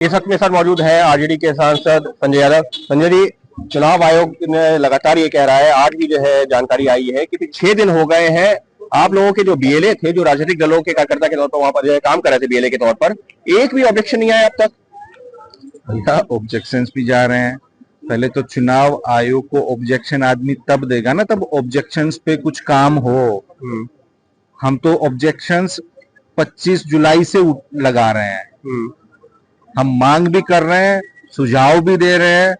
इस वक्त मेरे साथ मौजूद है आरजेडी के सांसद संजय यादव। संजय जी, चुनाव आयोग ने लगातार ये कह रहा है, आज भी जो है जानकारी आई है कि 6 दिन हो गए हैं आप लोगों के जो बीएलए थे, जो राजनीतिक दलों के कार्यकर्ता के तौर पर वहां पर जो है काम कर रहे थे बीएलए के तौर पर, एक भी ऑब्जेक्शन नहीं आया अब तक। ऑब्जेक्शंस भी जा रहे हैं। पहले तो चुनाव आयोग को ऑब्जेक्शन आदमी तब देगा ना, तब ऑब्जेक्शंस पे कुछ काम हो। हम तो ऑब्जेक्शंस 25 जुलाई से लगा रहे हैं। हम मांग भी कर रहे हैं, सुझाव भी दे रहे हैं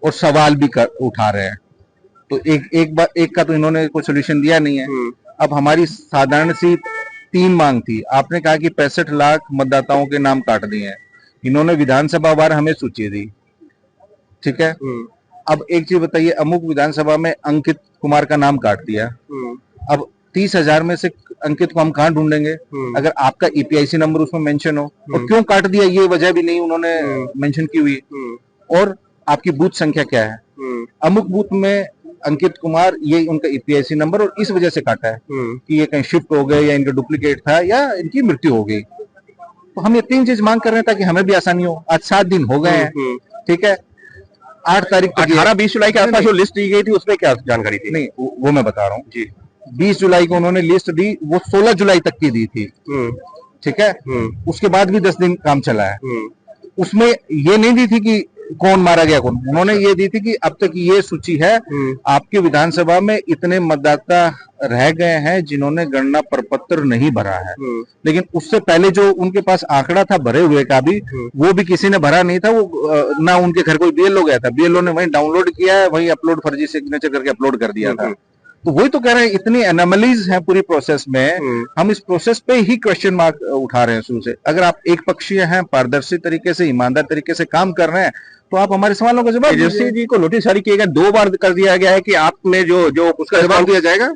और सवाल भी उठा रहे हैं। तो एक का तो इन्होंने कोई सोल्यूशन दिया नहीं है। अब हमारी साधारण सी 3 मांग थी। आपने कहा कि 65 लाख मतदाताओं के नाम काट दिए हैं। इन्होंने विधानसभा वार हमें सूची दी, ठीक है। अब एक चीज बताइए, अमुक विधानसभा में अंकित कुमार का नाम काट दिया। अब 30,000 में से अंकित को हम कहां ढूंढेंगे अगर आपका ईपीआईसी नंबर उसमें मेंशन हो? और क्यों काट दिया ये वजह भी नहीं उन्होंने मेंशन की हुई। और आपकी बूथ संख्या क्या है? अमुक बूथ में अंकित कुमार, ये उनका ईपीआईसी नंबर, और इस वजह से काटा है कि ये कहीं शिफ्ट हो गए या इनका डुप्लीकेट था या इनकी मृत्यु हो गई। तो हम ये 3 चीज मांग कर रहे हैं ताकि हमें भी आसानी हो। आज 7 दिन हो गए हैं, ठीक है। 8 तारीख तक 18-20 जुलाई के आसपास जो लिस्ट दी गई थी उसमें क्या जानकारी थी? नहीं, वो मैं बता रहा हूँ जी। 20 जुलाई को उन्होंने लिस्ट दी, वो 16 जुलाई तक की दी थी, ठीक है। उसके बाद भी 10 दिन काम चला है। उसमें ये नहीं दी थी कि कौन मारा गया कौन, उन्होंने ये दी थी कि अब तक ये सूची है, आपके विधानसभा में इतने मतदाता रह गए हैं जिन्होंने गणना प्रपत्र नहीं भरा है। लेकिन उससे पहले जो उनके पास आंकड़ा था भरे हुए का भी, वो भी किसी ने भरा नहीं था। वो ना उनके घर कोई बीएलओ गया था, बीएलओ ने वहीं डाउनलोड किया है, वहीं अपलोड फर्जी सिग्नेचर करके अपलोड कर दिया था। तो वही तो कह रहे हैं, इतनी एनोमलीज हैं पूरी प्रोसेस में। हम इस प्रोसेस पे ही क्वेश्चन मार्क उठा रहे हैं शुरू से। अगर आप एक पक्षीय हैं, पारदर्शी तरीके से, ईमानदार तरीके से काम कर रहे हैं, तो आप हमारे सवालों का जवाब दीजिए। तेजस्वी जी को नोटिस जारी किया गया, 2 बार कर दिया गया है कि आप में जो उसका जवाब दिया जाएगा।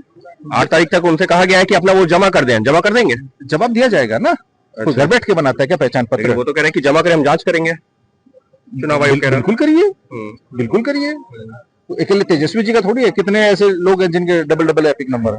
8 तारीख तक उनसे कहा गया है कि अपना वो जमा कर दें, जमा कर देंगे, जवाब दिया जाएगा ना। तो घर बैठ के बनाता है क्या पहचान पत्र? वो तो कह रहे हैं कि जमा करें, हम जांच करेंगे। चुनाव आयोग कह रहा है बिल्कुल करिए, बिल्कुल करिए। तो अकेले तेजस्वी जी का थोड़ी है, कितने ऐसे लोग हैं जिनके डबल एपिक नंबर है।